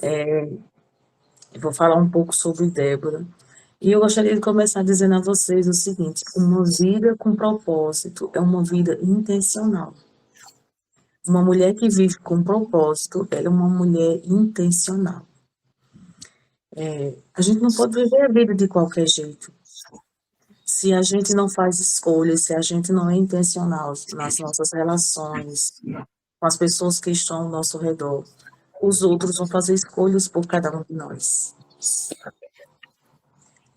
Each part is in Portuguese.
Eu vou falar um pouco sobre Débora. E eu gostaria de começar dizendo a vocês o seguinte: uma vida com propósito é uma vida intencional. Uma mulher que vive com propósito, ela é uma mulher intencional. A gente não pode viver a vida de qualquer jeito. Se a gente não faz escolhas, se a gente não é intencional nas nossas relações, com as pessoas que estão ao nosso redor, os outros vão fazer escolhas por cada um de nós.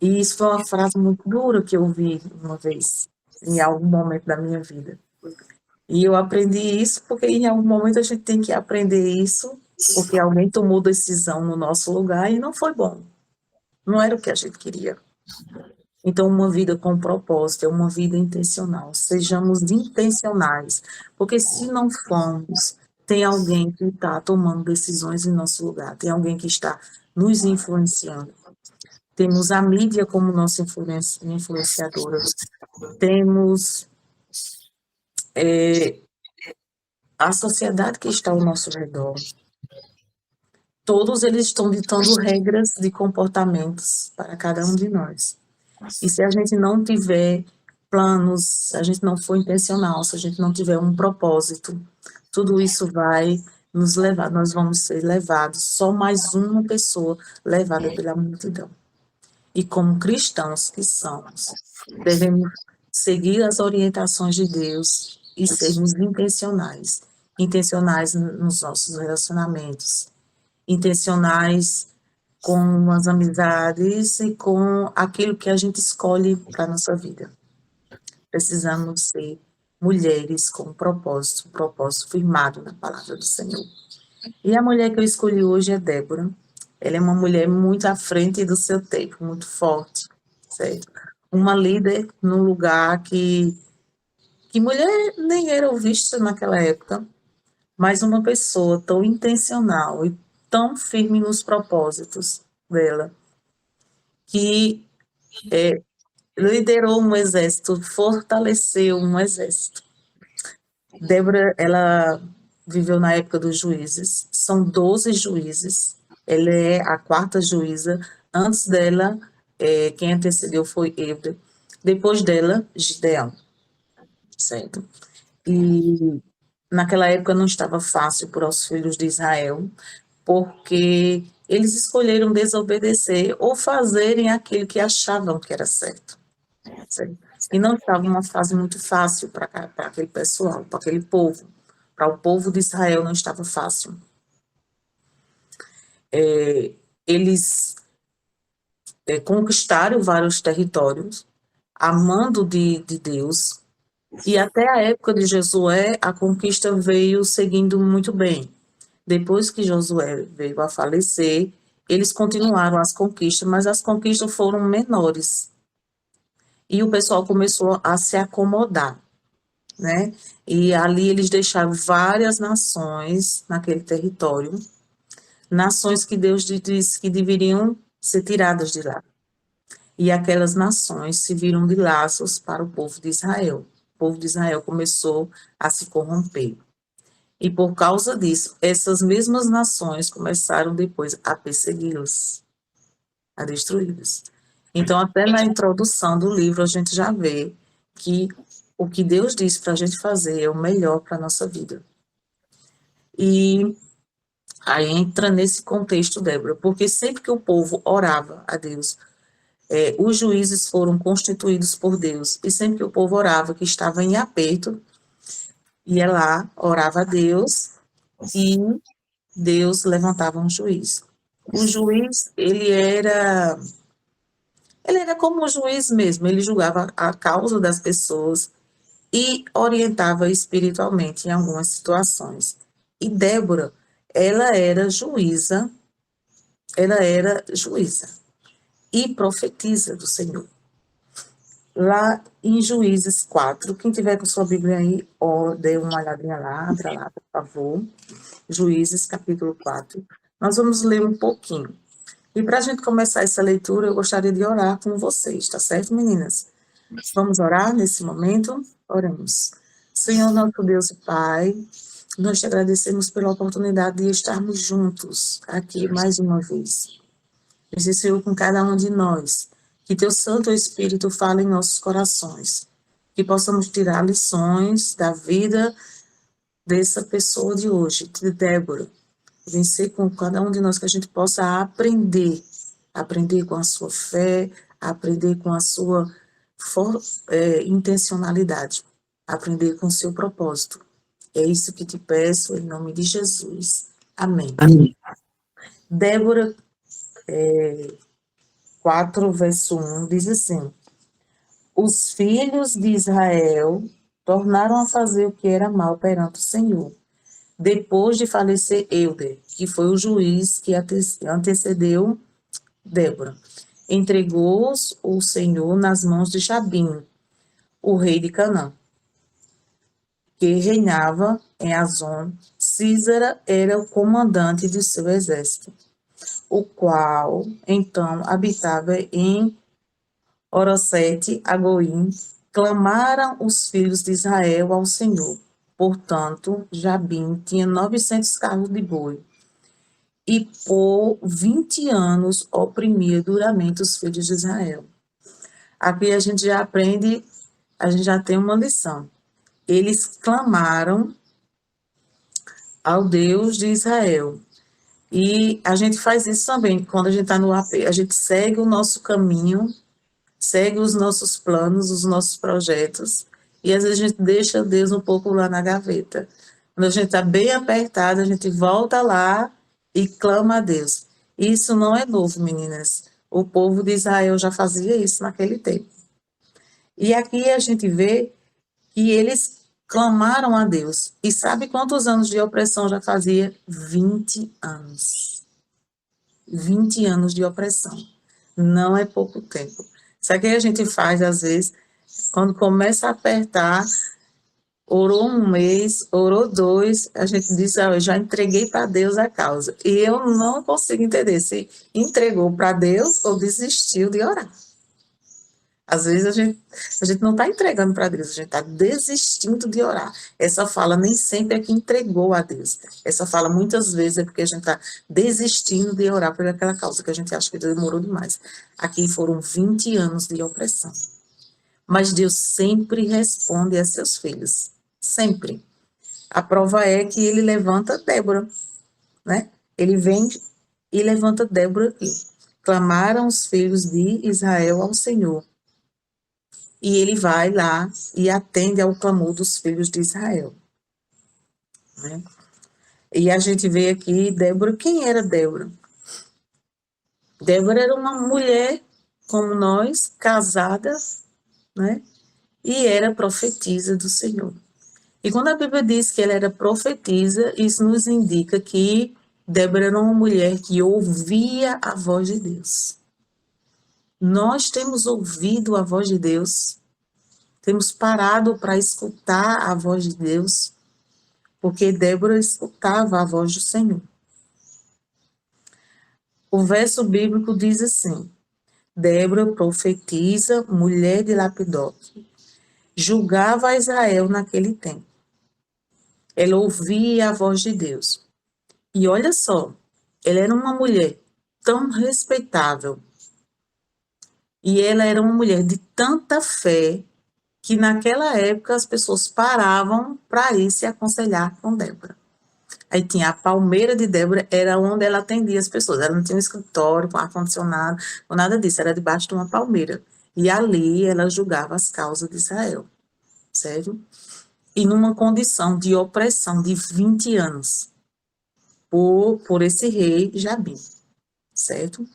E isso foi uma frase muito dura que eu ouvi uma vez, em algum momento da minha vida. E eu aprendi isso porque em algum momento a gente tem que aprender isso, porque alguém tomou decisão no nosso lugar e não foi bom. Não era o que a gente queria. Então, uma vida com propósito é uma vida intencional. Sejamos intencionais, porque se não formos, tem alguém que está tomando decisões em nosso lugar, tem alguém que está nos influenciando. Temos a mídia como nossa influenciadora, temos a sociedade que está ao nosso redor. Todos eles estão ditando regras de comportamentos para cada um de nós. E se a gente não tiver planos, se a gente não for intencional, se a gente não tiver um propósito, tudo isso vai nos levar, nós vamos ser levados, só mais uma pessoa levada pela multidão. E como cristãos que somos, devemos seguir as orientações de Deus e sermos intencionais, intencionais nos nossos relacionamentos, intencionais com as amizades e com aquilo que a gente escolhe para a nossa vida. Precisamos ser mulheres com um propósito firmado na palavra do Senhor. E a mulher que eu escolhi hoje é Débora. Ela é uma mulher muito à frente do seu tempo, muito forte, certo? Uma líder num lugar que mulher nem era vista naquela época, mas uma pessoa tão intencional e tão firme nos propósitos dela, que liderou um exército, fortaleceu um exército. Débora, ela viveu na época dos juízes, são 12 juízes, ela é a quarta juíza, antes dela, quem antecedeu foi Ébora, depois dela, Gideão, certo? E naquela época não estava fácil para os filhos de Israel, porque eles escolheram desobedecer ou fazerem aquilo que achavam que era certo. Certo? E não estava uma fase muito fácil para aquele pessoal, para aquele povo. Para o povo de Israel não estava fácil. Eles conquistaram vários territórios, a mando de Deus, e até a época de Josué, a conquista veio seguindo muito bem. Depois que Josué veio a falecer, eles continuaram as conquistas, mas as conquistas foram menores. E o pessoal começou a se acomodar, né? E ali eles deixaram várias nações naquele território, nações que Deus disse que deveriam ser tiradas de lá. E aquelas nações se viram de laços para o povo de Israel. O povo de Israel começou a se corromper. E por causa disso, essas mesmas nações começaram depois a persegui-los, a destruí-los. Então, até na introdução do livro, a gente já vê que o que Deus disse para a gente fazer é o melhor para a nossa vida. E aí entra nesse contexto, Débora, porque sempre que o povo orava a Deus, os juízes foram constituídos por Deus, e sempre que o povo orava, que estava em aperto, ia lá, orava a Deus, e Deus levantava um juiz. O juiz, ele era como um juiz mesmo, ele julgava a causa das pessoas e orientava espiritualmente em algumas situações. E Débora, ela era juíza e profetisa do Senhor. Lá em Juízes 4, quem tiver com sua Bíblia aí, dê uma olhadinha lá, abra lá, por favor. Juízes, capítulo 4. Nós vamos ler um pouquinho. E para a gente começar essa leitura, eu gostaria de orar com vocês, tá certo, meninas? Vamos orar nesse momento? Oremos. Senhor, nosso Deus e Pai, Nós te agradecemos pela oportunidade de estarmos juntos aqui mais uma vez. Esse Senhor com cada um de nós. Que teu Santo Espírito fale em nossos corações. Que possamos tirar lições da vida dessa pessoa de hoje, de Débora. Vencer com cada um de nós, que a gente possa aprender. Aprender com a sua fé, aprender com a sua intencionalidade. Aprender com o seu propósito. É isso que te peço, em nome de Jesus. Amém. Amém. Débora 4, verso 1, diz assim: os filhos de Israel tornaram a fazer o que era mal perante o Senhor, depois de falecer Euder, que foi o juiz que antecedeu Débora. Entregou-os o Senhor nas mãos de Jabim, o rei de Canaã, que reinava em Azon. Císara era o comandante de seu exército, o qual então habitava em Orosete, Agoim. Clamaram os filhos de Israel ao Senhor. Portanto, Jabim tinha 900 carros de boi, e por 20 anos oprimia duramente os filhos de Israel. Aqui a gente já aprende, a gente já tem uma lição. Eles clamaram ao Deus de Israel. E a gente faz isso também, quando a gente está no AP, a gente segue o nosso caminho, segue os nossos planos, os nossos projetos, e às vezes a gente deixa Deus um pouco lá na gaveta. Quando a gente está bem apertado, a gente volta lá e clama a Deus. Isso não é novo, meninas. O povo de Israel já fazia isso naquele tempo. E aqui a gente vê que eles clamaram a Deus. E sabe quantos anos de opressão já fazia? 20 anos. 20 anos de opressão. Não é pouco tempo. Sabe o que a gente faz, às vezes, quando começa a apertar, orou um mês, orou 2, a gente diz, eu já entreguei para Deus a causa. E eu não consigo entender se entregou para Deus ou desistiu de orar. Às vezes a gente não está entregando para Deus, a gente está desistindo de orar. Essa fala nem sempre é que entregou a Deus. Essa fala muitas vezes é porque a gente está desistindo de orar por aquela causa que a gente acha que demorou demais. Aqui foram 20 anos de opressão. Mas Deus sempre responde a seus filhos. Sempre. A prova é que ele levanta Débora, né? Ele vem e levanta Débora aqui. Clamaram os filhos de Israel ao Senhor. E ele vai lá e atende ao clamor dos filhos de Israel. Né? E a gente vê aqui Débora. Quem era Débora? Débora era uma mulher como nós, casada, né? E era profetisa do Senhor. E quando a Bíblia diz que ela era profetisa, isso nos indica que Débora era uma mulher que ouvia a voz de Deus. Nós temos ouvido a voz de Deus. Temos parado para escutar a voz de Deus, porque Débora escutava a voz do Senhor. O verso bíblico diz assim: Débora, profetisa, mulher de Lapidote, julgava Israel naquele tempo. Ela ouvia a voz de Deus. E olha só, ela era uma mulher tão respeitável, e ela era uma mulher de tanta fé, que naquela época as pessoas paravam para ir se aconselhar com Débora. Aí tinha a palmeira de Débora, era onde ela atendia as pessoas. Ela não tinha um escritório com ar-condicionado, com nada disso, era debaixo de uma palmeira. E ali ela julgava as causas de Israel, certo? E numa condição de opressão de 20 anos, por esse rei Jabim, certo?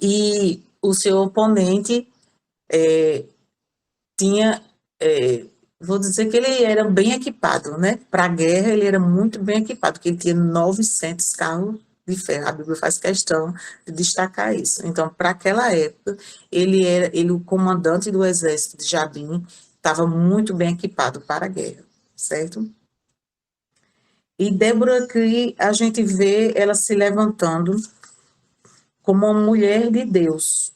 E o seu oponente tinha, vou dizer que ele era bem equipado, né? Para a guerra ele era muito bem equipado, porque ele tinha 900 carros de ferro. A Bíblia faz questão de destacar isso. Então, para aquela época, o comandante do exército de Jabim estava muito bem equipado para a guerra, certo? E Débora, que a gente vê ela se levantando como uma mulher de Deus,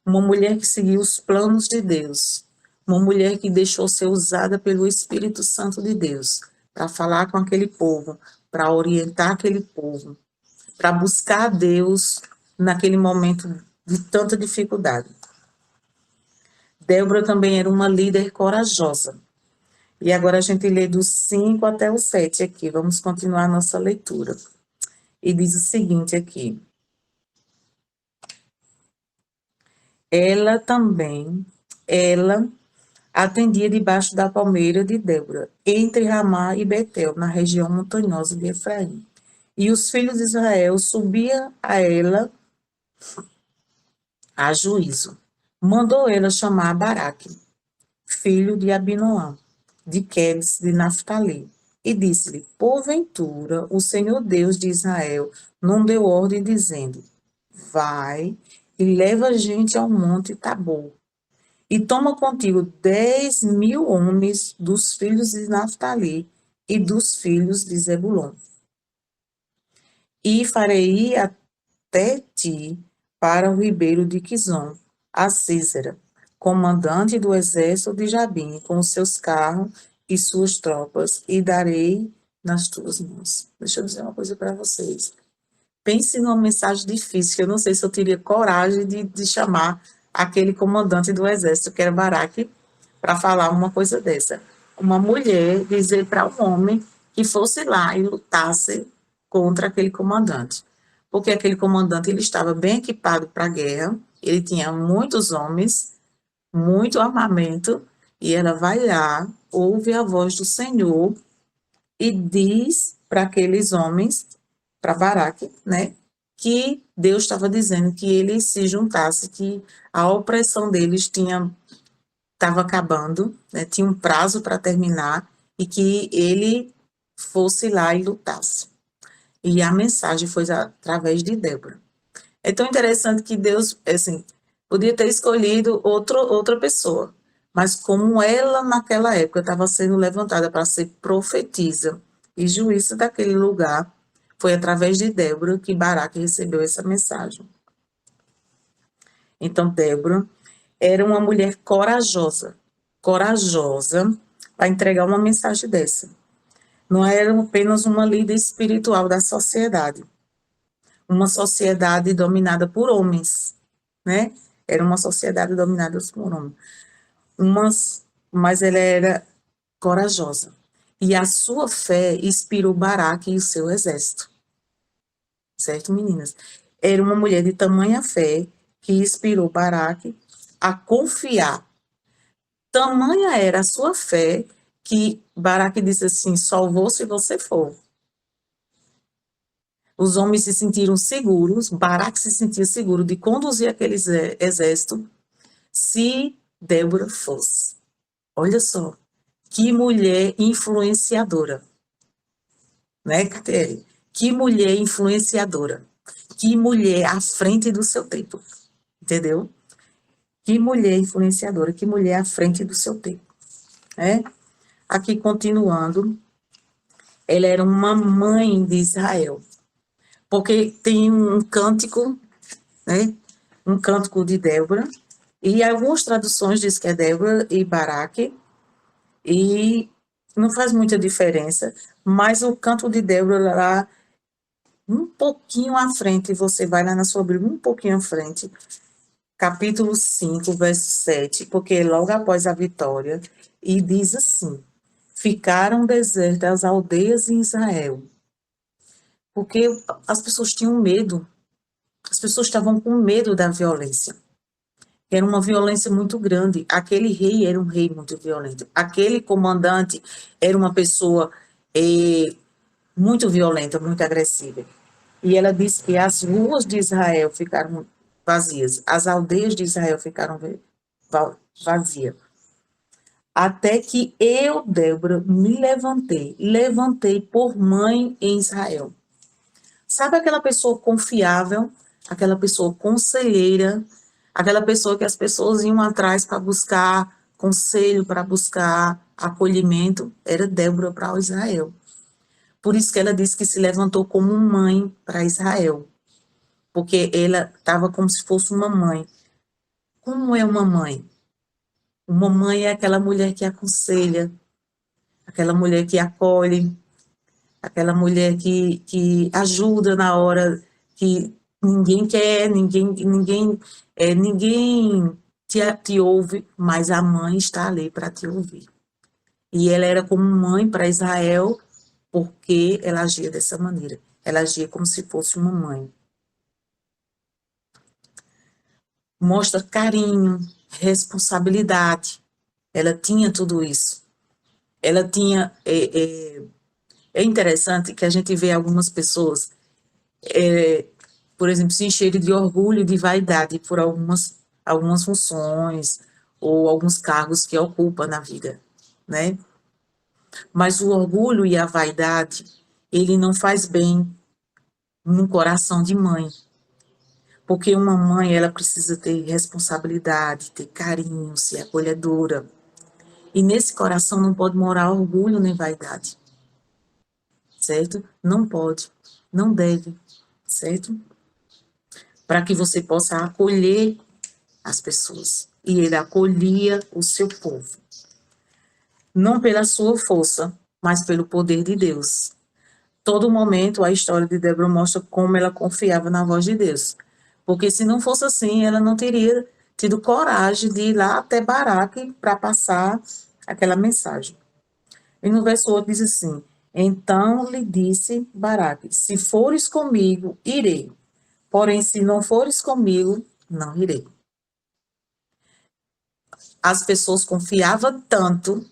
uma mulher que seguiu os planos de Deus, uma mulher que deixou ser usada pelo Espírito Santo de Deus para falar com aquele povo, para orientar aquele povo, para buscar a Deus naquele momento de tanta dificuldade. Débora também era uma líder corajosa. E agora a gente lê do 5 até o 7 aqui. Vamos continuar a nossa leitura. E diz o seguinte aqui. Ela atendia debaixo da palmeira de Débora, entre Ramá e Betel, na região montanhosa de Efraim. E os filhos de Israel subiam a ela a juízo. Mandou ela chamar Baraque, filho de Abinoam, de Quedes de Naftali, e disse-lhe: porventura, o Senhor Deus de Israel não deu ordem dizendo: vai e leva a gente ao monte Tabor, e toma contigo 10.000 homens dos filhos de Naftali e dos filhos de Zebulon. E farei até ti para o ribeiro de Quizon, a Císera, comandante do exército de Jabim, com os seus carros e suas tropas, e darei nas tuas mãos. Deixa eu dizer uma coisa para vocês. Pense numa mensagem difícil, que eu não sei se eu teria coragem de chamar aquele comandante do exército, que era Baraque, para falar uma coisa dessa. Uma mulher dizer para um homem que fosse lá e lutasse contra aquele comandante. Porque aquele comandante ele estava bem equipado para a guerra, ele tinha muitos homens, muito armamento, e ela vai lá, ouve a voz do Senhor e diz para aqueles homens, para Baraque, né, que Deus estava dizendo que ele se juntasse, que a opressão deles estava acabando, né, tinha um prazo para terminar e que ele fosse lá e lutasse. E a mensagem foi através de Débora. É tão interessante que Deus, assim, podia ter escolhido outra pessoa, mas como ela, naquela época, estava sendo levantada para ser profetisa e juíza daquele lugar, foi através de Débora que Baraque recebeu essa mensagem. Então, Débora era uma mulher corajosa para entregar uma mensagem dessa. Não era apenas uma líder espiritual da sociedade, uma sociedade dominada por homens, né? Era uma sociedade dominada por homens. Mas ela era corajosa. E a sua fé inspirou Baraque e o seu exército. Certo, meninas? Era uma mulher de tamanha fé que inspirou Baraque a confiar. Tamanha era a sua fé que Baraque disse assim: só vou se você for. Os homens se sentiram seguros, Baraque se sentia seguro de conduzir aquele exército se Débora fosse. Olha só, que mulher influenciadora, né, Catere? Que mulher influenciadora, que mulher à frente do seu tempo, entendeu? Que mulher influenciadora, que mulher à frente do seu tempo, né? Aqui, continuando, ela era uma mãe de Israel, porque tem um cântico, né? Um cântico de Débora, e algumas traduções diz que é Débora e Baraque, e não faz muita diferença, mas o canto de Débora lá, um pouquinho à frente, você vai lá na sua Bíblia, um pouquinho à frente, capítulo 5, verso 7, porque logo após a vitória, e diz assim: ficaram desertas as aldeias em Israel, porque as pessoas tinham medo, as pessoas estavam com medo da violência. Era uma violência muito grande. Aquele rei era um rei muito violento. Aquele comandante era uma pessoa muito violenta, muito agressiva. E ela disse que as ruas de Israel ficaram vazias, as aldeias de Israel ficaram vazias. Até que eu, Débora, me levantei por mãe em Israel. Sabe aquela pessoa confiável, aquela pessoa conselheira, aquela pessoa que as pessoas iam atrás para buscar conselho, para buscar acolhimento? Era Débora para Israel. Por isso que ela disse que se levantou como mãe para Israel, porque ela estava como se fosse uma mãe. Como é uma mãe? Uma mãe é aquela mulher que aconselha, aquela mulher que acolhe, aquela mulher que ajuda na hora que ninguém quer, ninguém te ouve, mas a mãe está ali para te ouvir. E ela era como mãe para Israel, porque ela agia dessa maneira. Ela agia como se fosse uma mãe. Mostra carinho, responsabilidade. Ela tinha tudo isso. Ela tinha. É interessante que a gente vê algumas pessoas, por exemplo, se encherem de orgulho e de vaidade por algumas funções ou alguns cargos que ocupa na vida, né? Mas o orgulho e a vaidade, ele não faz bem no coração de mãe. Porque uma mãe, ela precisa ter responsabilidade, ter carinho, ser acolhedora. E nesse coração não pode morar orgulho nem vaidade. Certo? Não pode, não deve, certo? Para que você possa acolher as pessoas. E ele acolhia o seu povo. Não pela sua força, mas pelo poder de Deus. Todo momento a história de Débora mostra como ela confiava na voz de Deus. Porque se não fosse assim, ela não teria tido coragem de ir lá até Baraque para passar aquela mensagem. E no verso 8 diz assim: então lhe disse Baraque: se fores comigo, irei. Porém, se não fores comigo, não irei. As pessoas confiavam tanto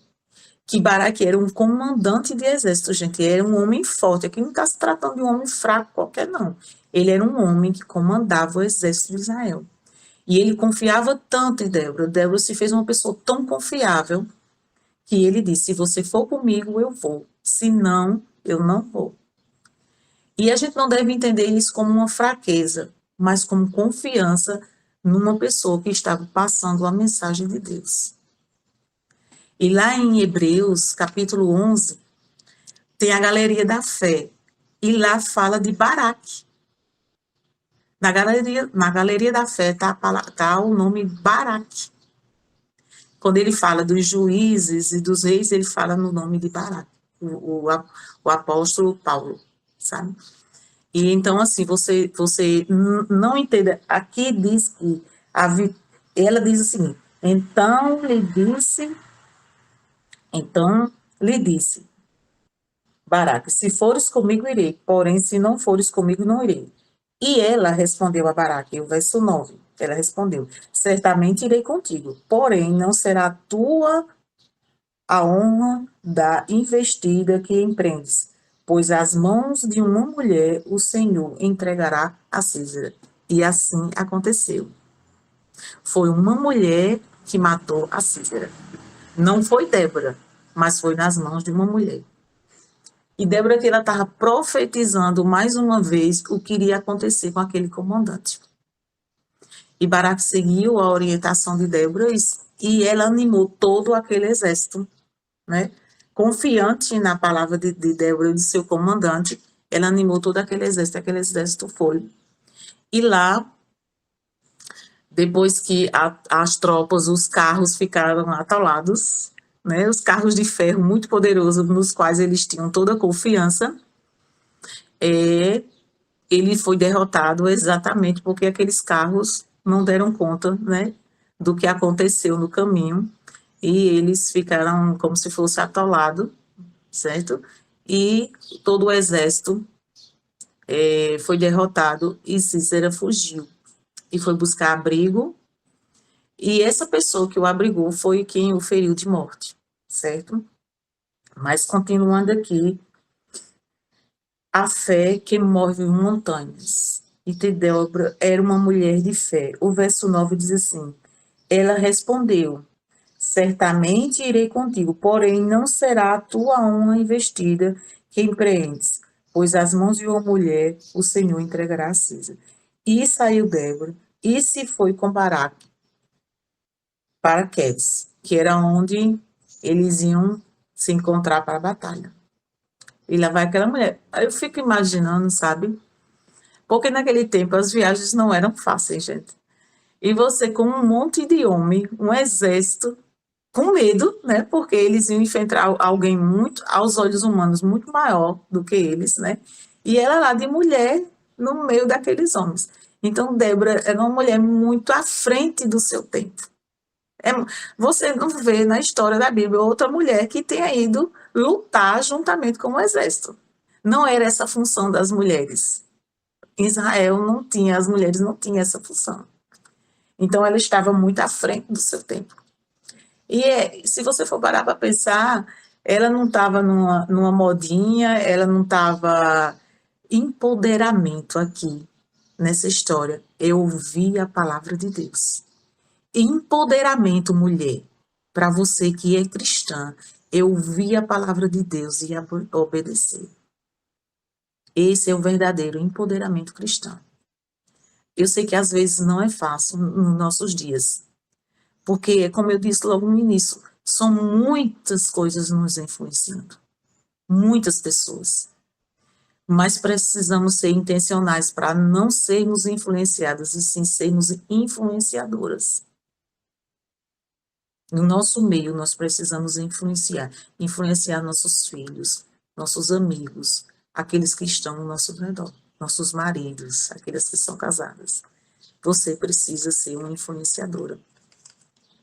que Baraque era um comandante de exército, gente. Ele era um homem forte. Aqui não está se tratando de um homem fraco qualquer, não. Ele era um homem que comandava o exército de Israel. E ele confiava tanto em Débora. Débora se fez uma pessoa tão confiável que ele disse: se você for comigo, eu vou. Se não, eu não vou. E a gente não deve entender isso como uma fraqueza, mas como confiança numa pessoa que estava passando a mensagem de Deus. E lá em Hebreus, capítulo 11, tem a galeria da fé. E lá fala de Baraque. Na galeria da fé tá o nome Baraque. Quando ele fala dos juízes e dos reis, ele fala no nome de Baraque, o apóstolo Paulo, sabe? E então, assim, você não entenda. Aqui diz que ela diz assim: então lhe disse, Baraque: se fores comigo, irei, porém, se não fores comigo, não irei. E ela respondeu a Baraque, o verso 9, ela respondeu: certamente irei contigo, porém, não será tua a honra da investida que empreendes, pois às mãos de uma mulher o Senhor entregará a Císera. E assim aconteceu. Foi uma mulher que matou a Císera. Não foi Débora, mas foi nas mãos de uma mulher. E Débora que ela estava profetizando mais uma vez o que iria acontecer com aquele comandante. E Baraque seguiu a orientação de Débora e ela animou todo aquele exército, né? Confiante na palavra de Débora e do seu comandante, ela animou todo aquele exército foi. E lá, depois que as tropas, os carros ficaram atolados, né? Os carros de ferro muito poderosos, nos quais eles tinham toda a confiança, ele foi derrotado exatamente porque aqueles carros não deram conta, né, do que aconteceu no caminho, e eles ficaram como se fosse atolado, certo? E todo o exército foi derrotado e Cícera fugiu e foi buscar abrigo, e essa pessoa que o abrigou foi quem o feriu de morte, certo? Mas continuando aqui, a fé que move montanhas. E Débora era uma mulher de fé. O verso 9 diz assim: ela respondeu: certamente irei contigo, porém não será a tua honra investida que empreendes, pois as mãos de uma mulher o Senhor entregará a Císara. E saiu Débora e se foi com Baraque para Quedes, que era onde eles iam se encontrar para a batalha. E lá vai aquela mulher. Eu fico imaginando, sabe? Porque naquele tempo as viagens não eram fáceis, gente. E você com um monte de homem, um exército, com medo, né? Porque eles iam enfrentar alguém muito, aos olhos humanos, muito maior do que eles, né? E ela lá de mulher no meio daqueles homens. Então, Débora era uma mulher muito à frente do seu tempo. É, você não vê na história da Bíblia outra mulher que tenha ido lutar juntamente com o exército. Não era essa a função das mulheres. Israel não tinha, as mulheres não tinham essa função. Então, ela estava muito à frente do seu tempo. E se você for parar para pensar, ela não estava numa modinha, ela não estava. Empoderamento aqui, nessa história. Eu ouvi a palavra de Deus. Empoderamento, mulher, para você que é cristã, eu ouvi a palavra de Deus e obedecer. Esse é o verdadeiro empoderamento cristão. Eu sei que às vezes não é fácil nos nossos dias, porque, como eu disse logo no início, são muitas coisas nos influenciando, muitas pessoas. Mas precisamos ser intencionais para não sermos influenciadas, e sim sermos influenciadoras. No nosso meio, nós precisamos influenciar nossos filhos, nossos amigos, aqueles que estão ao nosso redor, nossos maridos, aqueles que são casadas. Você precisa ser uma influenciadora.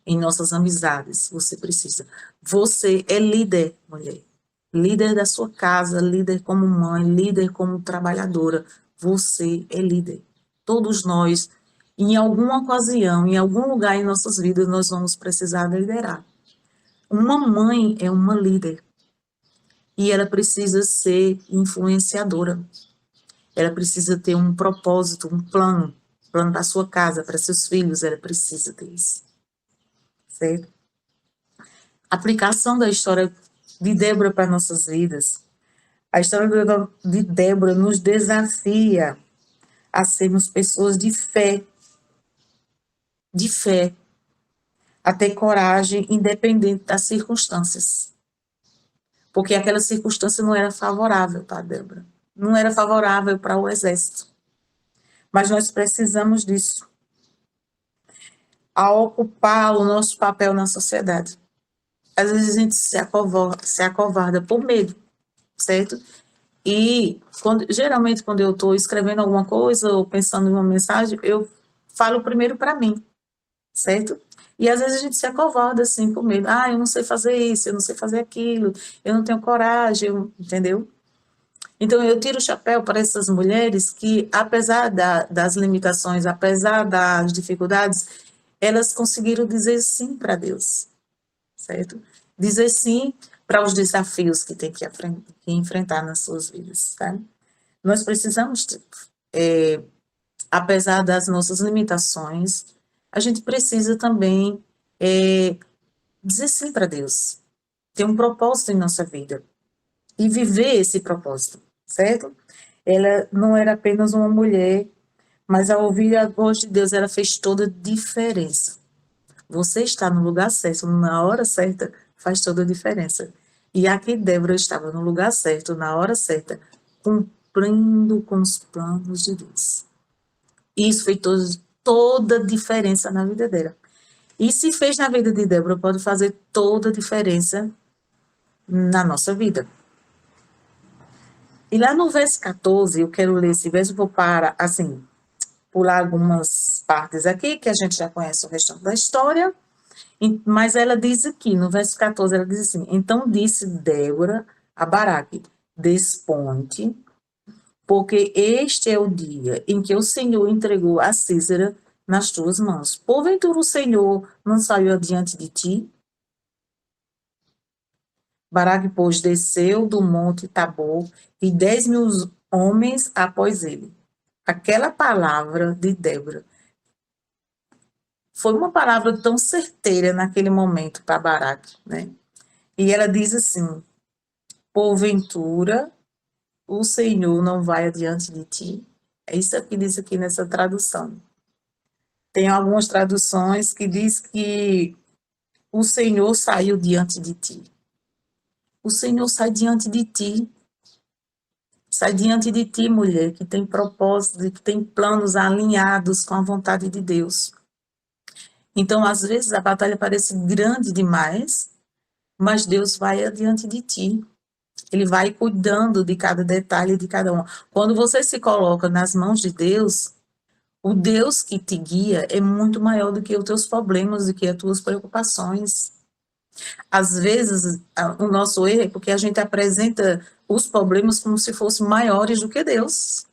Em nossas amizades, você precisa. Você é líder, mulher. Líder da sua casa, líder como mãe, líder como trabalhadora. Você é líder. Todos nós, em alguma ocasião, em algum lugar em nossas vidas, nós vamos precisar liderar. Uma mãe é uma líder. E ela precisa ser influenciadora. Ela precisa ter um propósito, um plano para a sua casa, para seus filhos, ela precisa ter isso. Certo? A aplicação da história de Débora para nossas vidas. A história de Débora nos desafia a sermos pessoas de fé, a ter coragem independente das circunstâncias. Porque aquela circunstância não era favorável para Débora, não era favorável para o exército. Mas nós precisamos disso, a ocupar o nosso papel na sociedade. Às vezes a gente se acovarda por medo, certo? E geralmente quando eu estou escrevendo alguma coisa ou pensando em uma mensagem, eu falo primeiro para mim, certo? E às vezes a gente se acovarda assim por medo. Ah, eu não sei fazer isso, eu não sei fazer aquilo, eu não tenho coragem, entendeu? Então eu tiro o chapéu para essas mulheres que, apesar das limitações, apesar das dificuldades, elas conseguiram dizer sim para Deus, certo? Dizer sim para os desafios que tem que enfrentar nas suas vidas, tá? Nós precisamos, apesar das nossas limitações, a gente precisa também dizer sim para Deus, ter um propósito em nossa vida e viver esse propósito, certo? Ela não era apenas uma mulher, mas ao ouvir a voz de Deus, ela fez toda a diferença. Você está no lugar certo, na hora certa, faz toda a diferença. E aqui Débora estava no lugar certo, na hora certa, cumprindo com os planos de Deus. Isso fez toda a diferença na vida dela. E se fez na vida de Débora, pode fazer toda a diferença na nossa vida. E lá no verso 14, eu quero ler esse verso, vou para, assim, pular algumas partes aqui, que a gente já conhece o restante da história, mas ela diz aqui, no verso 14, ela diz assim: então disse Débora a Baraque, desponte, porque este é o dia em que o Senhor entregou a Císera nas tuas mãos. Porventura o Senhor não saiu adiante de ti? Baraque, pois, desceu do monte Tabor e 10.000 homens após ele. Aquela palavra de Débora foi uma palavra tão certeira naquele momento para Baraque, né? E ela diz assim: porventura o Senhor não vai adiante de ti. É isso que diz aqui nessa tradução. Tem algumas traduções que diz que o Senhor saiu diante de ti. O Senhor sai diante de ti. Sai diante de ti, mulher, que tem propósito, que tem planos alinhados com a vontade de Deus. Então, às vezes, a batalha parece grande demais, mas Deus vai adiante de ti. Ele vai cuidando de cada detalhe de cada um. Quando você se coloca nas mãos de Deus, o Deus que te guia é muito maior do que os teus problemas, do que as tuas preocupações. Às vezes, o nosso erro é porque a gente apresenta os problemas como se fossem maiores do que Deus.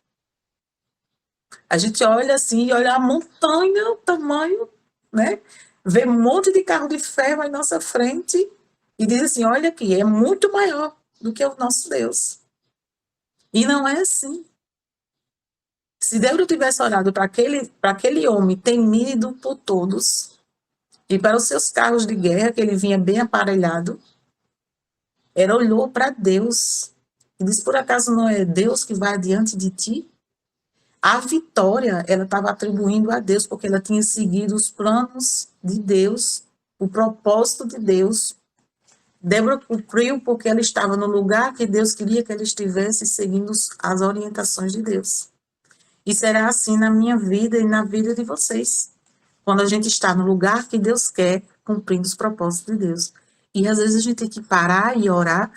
A gente olha assim, olha a montanha, o tamanho, né? Vê um monte de carro de ferro à nossa frente e diz assim: olha aqui, é muito maior do que o nosso Deus. E não é assim. Se Deus tivesse olhado para aquele homem temido por todos e para os seus carros de guerra, que ele vinha bem aparelhado, ele olhou para Deus e disse: por acaso não é Deus que vai adiante de ti? A vitória, ela estava atribuindo a Deus, porque ela tinha seguido os planos de Deus, o propósito de Deus. Débora cumpriu porque ela estava no lugar que Deus queria que ela estivesse, seguindo as orientações de Deus. E será assim na minha vida e na vida de vocês. Quando a gente está no lugar que Deus quer, cumprindo os propósitos de Deus. E às vezes a gente tem que parar e orar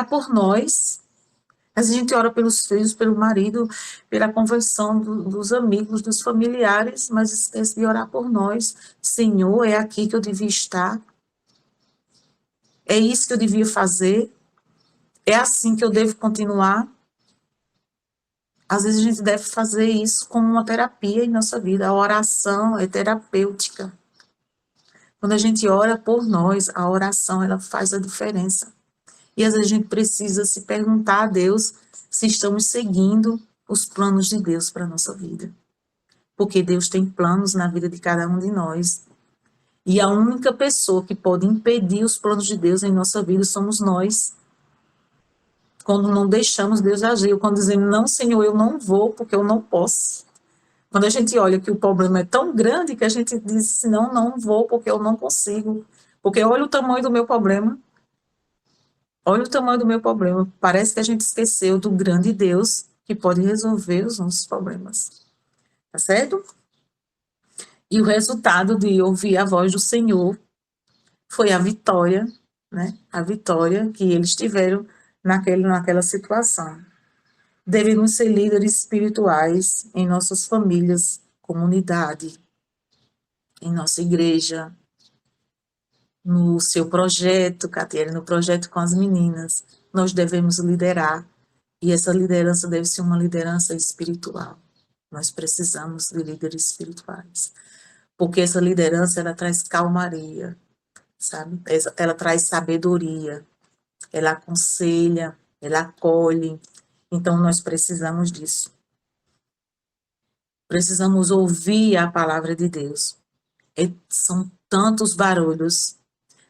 por nós. Às vezes a gente ora pelos filhos, pelo marido, pela conversão dos amigos, dos familiares, mas esquece de orar por nós. Senhor, é aqui que eu devia estar. É isso que eu devia fazer. É assim que eu devo continuar. Às vezes a gente deve fazer isso como uma terapia em nossa vida. A oração é terapêutica. Quando a gente ora por nós, a oração ela faz a diferença. E às vezes a gente precisa se perguntar a Deus se estamos seguindo os planos de Deus para a nossa vida. Porque Deus tem planos na vida de cada um de nós. E a única pessoa que pode impedir os planos de Deus em nossa vida somos nós. Quando não deixamos Deus agir, quando dizemos, não, Senhor, eu não vou porque eu não posso. Quando a gente olha que o problema é tão grande que a gente diz, não, não vou porque eu não consigo. Porque olha o tamanho do meu problema. Olha o tamanho do meu problema. Parece que a gente esqueceu do grande Deus que pode resolver os nossos problemas. Tá certo? E o resultado de ouvir a voz do Senhor foi a vitória, né? A vitória que eles tiveram naquela situação. Devemos ser líderes espirituais em nossas famílias, comunidade, em nossa igreja, no seu projeto, Catiele, no projeto com as meninas. Nós devemos liderar, e essa liderança deve ser uma liderança espiritual. Nós precisamos de líderes espirituais, porque essa liderança, ela traz calmaria, sabe? Ela traz sabedoria, ela aconselha, ela acolhe. Então, nós precisamos disso. Precisamos ouvir a palavra de Deus. São tantos barulhos,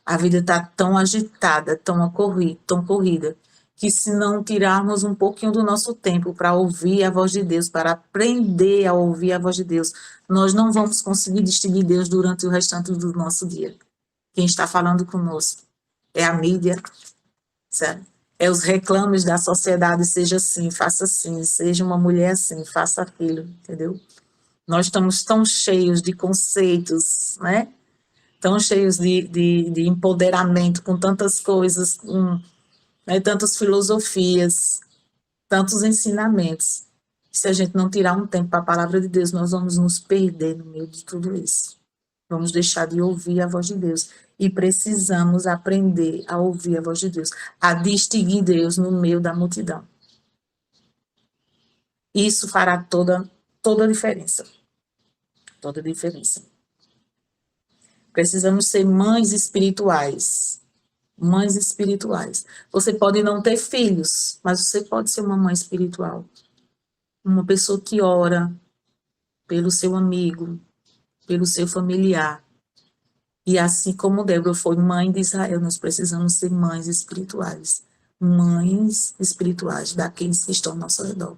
a vida está tão agitada, tão corrida, que se não tirarmos um pouquinho do nosso tempo para ouvir a voz de Deus, para aprender a ouvir a voz de Deus, nós não vamos conseguir distinguir Deus durante o restante do nosso dia. Quem está falando conosco é a mídia, sabe? É os reclames da sociedade, seja assim, faça assim, seja uma mulher assim, faça aquilo, entendeu? Nós estamos tão cheios de conceitos, né? Tão cheios de empoderamento, com tantas coisas, com, né, tantas filosofias, tantos ensinamentos. Se a gente não tirar um tempo para a palavra de Deus, nós vamos nos perder no meio de tudo isso. Vamos deixar de ouvir a voz de Deus. E precisamos aprender a ouvir a voz de Deus, a distinguir Deus no meio da multidão. Isso fará toda a diferença. Toda a diferença. Precisamos ser mães espirituais. Mães espirituais. Você pode não ter filhos, mas você pode ser uma mãe espiritual. Uma pessoa que ora pelo seu amigo, pelo seu familiar. E assim como Débora foi mãe de Israel, nós precisamos ser mães espirituais. Mães espirituais daqueles que estão ao nosso redor.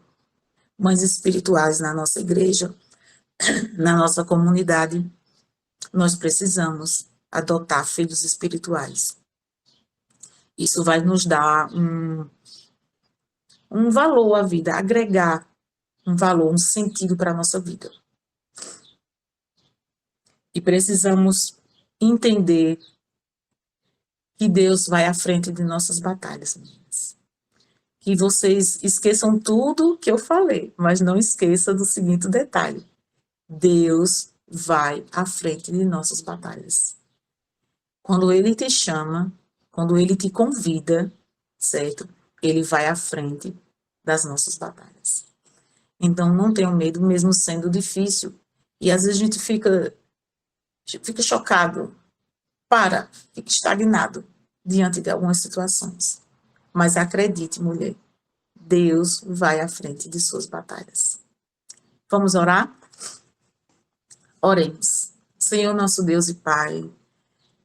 Mães espirituais na nossa igreja, na nossa comunidade. Nós precisamos adotar filhos espirituais. Isso vai nos dar um valor à vida, agregar um valor, um sentido para a nossa vida. E precisamos entender que Deus vai à frente de nossas batalhas, meninas. Que vocês esqueçam tudo que eu falei, mas não esqueça do seguinte detalhe: Deus vai à frente de nossas batalhas. Quando Ele te chama, quando Ele te convida, certo? Ele vai à frente das nossas batalhas. Então, não tenham medo, mesmo sendo difícil. E às vezes a gente fica chocado, fica estagnado diante de algumas situações. Mas acredite, mulher, Deus vai à frente de suas batalhas. Vamos orar? Oremos. Senhor, nosso Deus e Pai,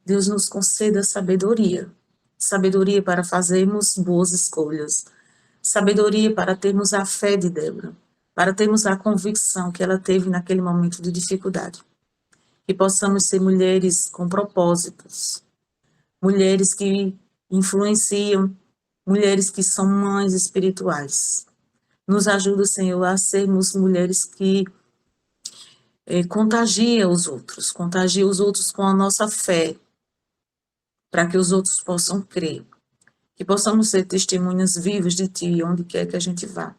Deus nos conceda sabedoria. Sabedoria para fazermos boas escolhas. Sabedoria para termos a fé de Débora. Para termos a convicção que ela teve naquele momento de dificuldade. Que possamos ser mulheres com propósitos. Mulheres que influenciam. Mulheres que são mães espirituais. Nos ajuda, Senhor, a sermos mulheres que contagia os outros com a nossa fé, para que os outros possam crer, que possamos ser testemunhas vivas de Ti, onde quer que a gente vá.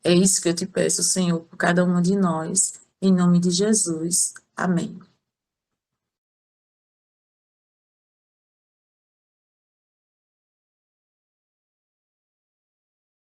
É isso que eu te peço, Senhor, por cada uma de nós, em nome de Jesus. Amém.